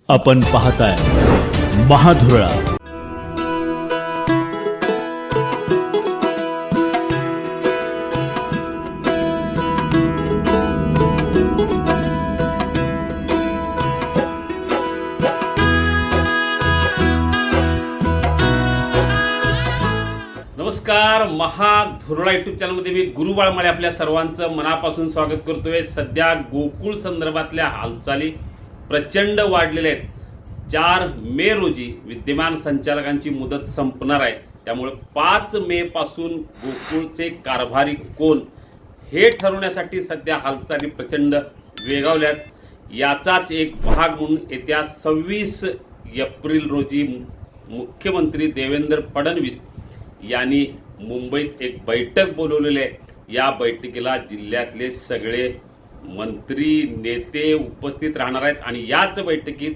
आपण पाहताय महाधुरळा. नमस्कार, महाधुरळा यूट्यूब चॅनलमध्ये मी गुरु बाळमाळे आपल्या सर्वांचं मनापासून स्वागत करतोय. सध्या गोकुळ संदर्भातल्या हालचाली प्रचंड वाढलेल्या आहेत. 4 मे रोजी विद्यमान संचालकांची मुदत संपणार आहे. त्यामुळे 5 मे पासून गोकुळचे कारभारी कोण हे ठरवण्यासाठी सध्या हालचाली प्रचंड वेगावल्यात. याचाच एक भाग म्हणून येत्या 26 एप्रिल रोजी मुख्यमंत्री देवेंद्र फडणवीस यांनी मुंबईत एक बैठक बोलवलेली आहे. या बैठकीला जिल्ह्यातले सगळे मंत्री नेते उपस्थित राहणार आहेत आणि याच बैठकीत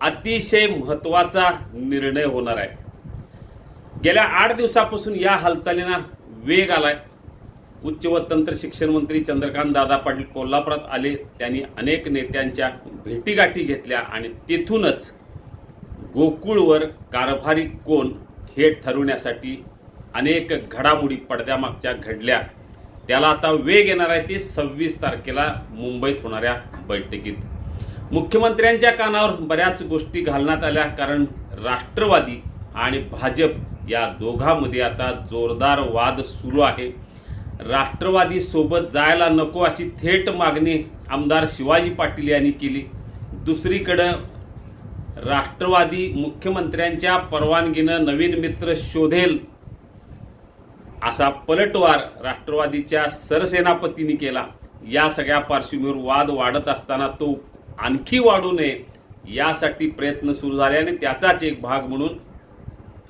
अतिशय महत्त्वाचा निर्णय होणार आहे. गेल्या 8 दिवसापासून या हालचालींना वेग आलाय. उच्च व तंत्र शिक्षण मंत्री चंद्रकांत दादा पाटील कोल्हापुरात आले. त्यांनी अनेक नेत्यांच्या भेटीगाठी घेतल्या आणि तेथूनच गोकुळवर कारभारी कोण हे ठरवण्यासाठी अनेक घडामोडी पडद्यामागच्या घडल्या. त्याला आता वेग येणार आहे. ते 26 तारखेला मुंबईत होणाऱ्या बैठकीत मुख्यमंत्र्यांच्या कानावर बऱ्याच गोष्टी घालण्यात आल्या. कारण राष्ट्रवादी आणि भाजप या दोघांमध्ये आता जोरदार वाद सुरू आहे. राष्ट्रवादी सोबत जायला नको अशी थेट मागणी आमदार शिवाजी पाटील यांनी केली. दुसरीकडे राष्ट्रवादी मुख्यमंत्र्यांच्या परवानगीनं नवीन मित्र शोधेल असा पलटवार राष्ट्रवादीच्या सरसेनापतींनी केला. या सगळ्या पार्श्वभूमीवर वाद वाढत असताना तो आणखी वाढू नये यासाठी प्रयत्न सुरू झाले आणि त्याचाच एक भाग म्हणून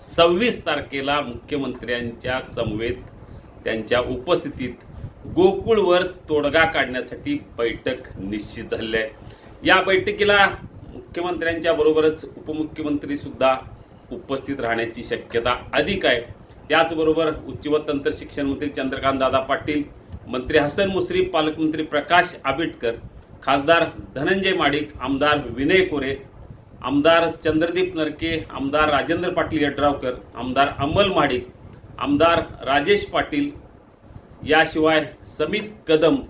26 तारखेला मुख्यमंत्र्यांच्या समवेत त्यांच्या उपस्थितीत गोकुळवर तोडगा काढण्यासाठी बैठक निश्चित झाली आहे. या बैठकीला मुख्यमंत्र्यांच्या बरोबरच उपमुख्यमंत्री सुद्धा उपस्थित राहण्याची शक्यता अधिक आहे. त्याचबरोबर उच्च व तंत्र शिक्षण मंत्री चंद्रकांत दादा पाटील, मंत्री हसन मुश्रीफ, पालकमंत्री प्रकाश आंबेडकर, खासदार धनंजय माडिक, आमदार विनय कोरे, आमदार चंद्रदीप नरके, आमदार राजेंद्र पाटील यड्रावकर, आमदार अमल माडिक, आमदार राजेश पाटील, याशिवाय समित कदम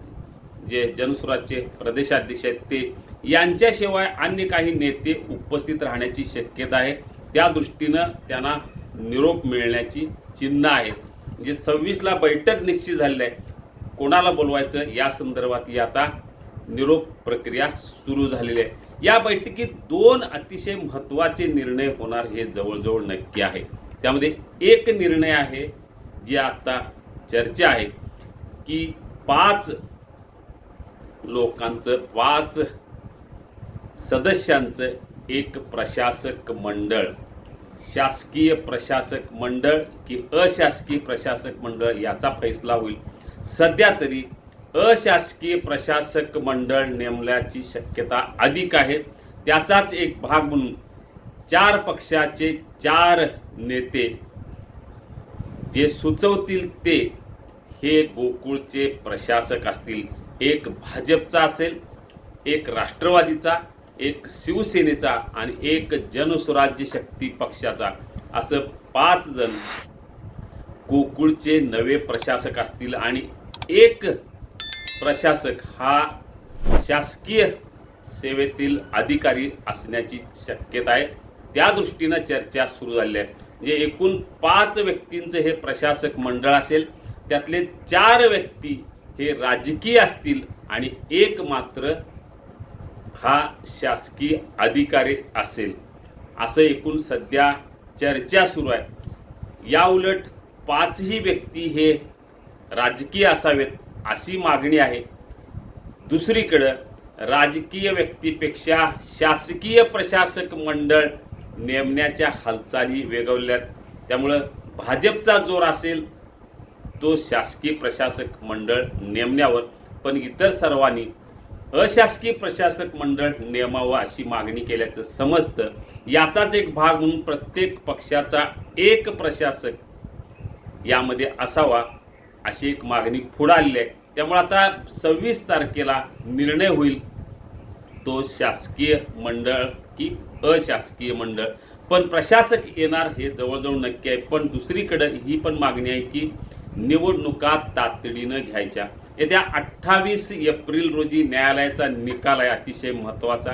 जे जनसुराजचे प्रदेशाध्यक्ष आहेत ते, यांच्याशिवाय अन्य काही नेते उपस्थित राहण्याची शक्यता आहे. त्या दृष्टीनं त्यांना निरोप मिळण्याची चिन्ह आहेत. म्हणजे 26ला बैठक निश्चित झालेली आहे. कोणाला बोलवायचं या संदर्भात ही आता निरोप प्रक्रिया सुरू झालेली आहे. या बैठकीत 2 अतिशय महत्त्वाचे निर्णय होणार हे जवळजवळ नक्की आहे. त्यामध्ये एक निर्णय आहे जी आता चर्चा आहे की 5 लोकांचं 5 सदस्यांचं एक प्रशासक मंडळ, शासकीय प्रशासक मंडळ की अशासकीय प्रशासक मंडळ याचा फैसला होईल. सध्या तरी अशासकीय प्रशासक मंडळ नेमण्याची शक्यता अधिक आहे. त्याचाच एक भाग म्हणून 4 पक्षाचे 4 नेते जे सुचवतील ते हे गोकुळचे प्रशासक असतील. एक भाजपचा असेल, एक राष्ट्रवादीचा, एक शिवसेनेचा आणि एक जनसुराज्य शक्ती पक्षाचा, असं 5 जण गोकुळचे नवे प्रशासक असतील. आणि एक प्रशासक हा शासकीय सेवेतील अधिकारी असण्याची शक्यता आहे. त्या दृष्टीनं चर्चा सुरू झाली आहे. म्हणजे एकूण 5 व्यक्तींचं हे प्रशासक मंडळ असेल. त्यातले 4 व्यक्ती हे राजकीय असतील आणि एक मात्र हा शासकीय अधिकारी असेल, असं एकूण सध्या चर्चा सुरू आहे. या उलट 5ही व्यक्ती हे राजकीय असावेत अशी मागणी आहे. दुसरीकडं राजकीय व्यक्तीपेक्षा शासकीय प्रशासक मंडळ नेमण्याच्या हालचाली वेगवल्यात. त्यामुळं भाजपचा जोर असेल तो शासकीय प्रशासक मंडळ नेमण्यावर, पण इतर सर्वांनी अशासकीय प्रशासक मंडळ नेमावं अशी मागणी केल्याचं समजतं. याचाच एक भाग म्हणून प्रत्येक पक्षाचा एक प्रशासक यामध्ये असावा अशी एक मागणी पुढे आलेली आहे. त्यामुळे आता 26 तारखेला निर्णय होईल तो शासकीय मंडळ की अशासकीय मंडळ, पण प्रशासक येणार हे जवळजवळ नक्की आहे. पण दुसरीकडे ही पण मागणी आहे की निवडणुका तातडीनं घ्यायच्या. येत्या 28 एप्रिल रोजी न्यायालयाचा निकाल आहे अतिशय महत्त्वाचा.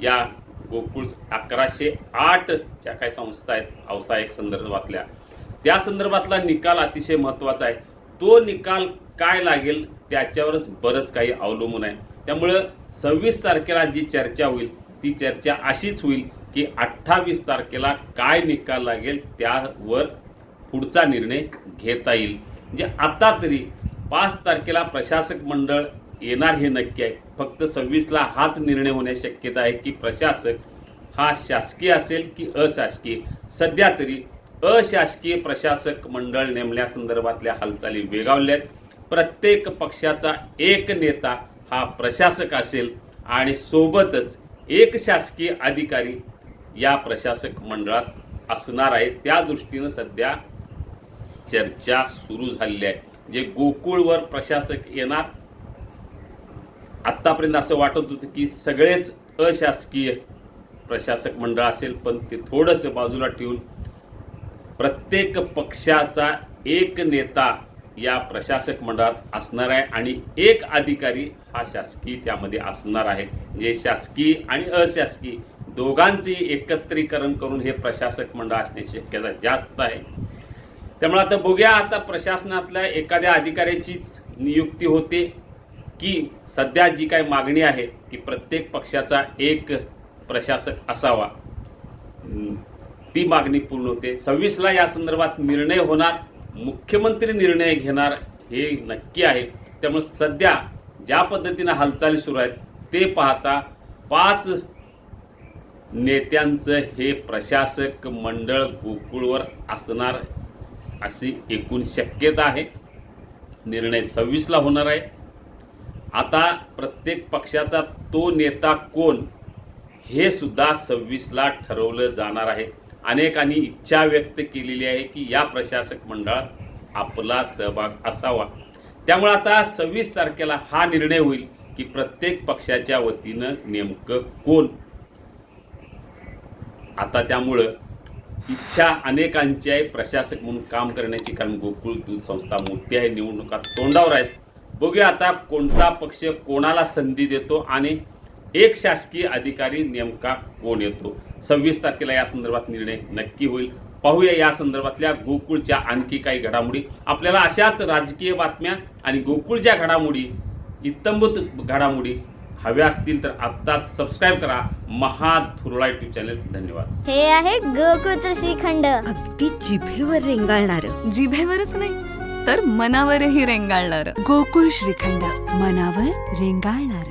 या गोकुळ 1108 ज्या काही संस्था आहेत व्यावसायिक संदर्भातल्या, त्या संदर्भातला निकाल अतिशय महत्त्वाचा आहे. तो निकाल काय लागेल त्याच्यावरच बरंच काही अवलंबून आहे. त्यामुळं 26 तारखेला जी चर्चा होईल ती चर्चा अशीच होईल की 28 तारखेला काय निकाल लागेल त्यावर पुढचा निर्णय घेता येईल. म्हणजे आता तरी 5 तारखेला प्रशासक मंडळ येणार हे नक्की आहे. फक्त 26ला हाच निर्णय होण्याची शक्यता आहे की प्रशासक हा शासकीय असेल की अशासकीय. सध्या तरी अशासकीय प्रशासक मंडळ नेमण्यासंदर्भातल्या हालचाली वेगावल्या आहेत. प्रत्येक पक्षाचा एक नेता हा प्रशासक असेल आणि सोबतच एक शासकीय अधिकारी या प्रशासक मंडळात असणार आहे. त्या दृष्टीनं सध्या चर्चा सुरू झालेली आहे. जे गोकुळवर प्रशासक येणार, आत्तापर्यंत असं वाटत होतं की सगळेच अशासकीय प्रशासक मंडळ असेल, पण ते थोडंसं बाजूला ठेवून प्रत्येक पक्षाचा एक नेता या प्रशासक मंडळात असणार आहे आणि एक अधिकारी हा शासकीय त्यामध्ये असणार आहे. जे शासकीय आणि अशासकीय दोघांचे एकत्रीकरण करून हे प्रशासक मंडळ असण्याची शक्यता जास्त आहे. त्यामुळे आता बघूया, आता प्रशासनातल्या एखाद्या अधिकाऱ्याचीच नियुक्ती होते की सध्या जी काही मागणी आहे की प्रत्येक पक्षाचा एक प्रशासक असावा, ती मागणी पूर्ण होते. 26ला या संदर्भात निर्णय होणार, मुख्यमंत्री निर्णय घेणार हे नक्की आहे. त्यामुळे सध्या ज्या पद्धतीनं हालचाली सुरू आहेत ते पाहता 5 नेत्यांचं हे प्रशासक मंडळ गोकुळवर असणार अशी एकूण शक्यता आहे. निर्णय 26ला होणार आहे. आता प्रत्येक पक्षाचा तो नेता कोण हे सुद्धा 26ला ठरवलं जाणार आहे. अनेकांनी इच्छा व्यक्त केलेली आहे की या प्रशासक मंडळात आपला सहभाग असावा. त्यामुळे आता 26 तारखेला हा निर्णय होईल की प्रत्येक पक्षाच्या वतीनं नेमकं कोण. आता त्यामुळं इच्छा अनेकांची आहे प्रशासक म्हणून काम करण्याची, कारण गोकुळ दूध संस्था मोठी आहे, निवडणुका तोंडावर आहेत. बघूया आता कोणता पक्ष कोणाला संधी देतो आणि एक शासकीय अधिकारी नेमका कोण येतो. 26 तारखेला या संदर्भात निर्णय नक्की होईल. पाहूया या संदर्भातल्या गोकुळच्या आणखी काही घडामोडी. आपल्याला अशाच राजकीय बातम्या आणि गोकुळच्या घडामोडी, इत्तंभूत घडामोडी हव्या असतील तर आत्ताच सबस्क्राईब करा महाधुरळा यूट्यूब चॅनल. धन्यवाद. हे आहे गोकुळचं श्रीखंड, अगदी जिभेवर रेंगाळणार. जिभेवरच नाही तर मनावरही रेंगाळणार. गोकुळ श्रीखंड, मनावर रेंगाळणार.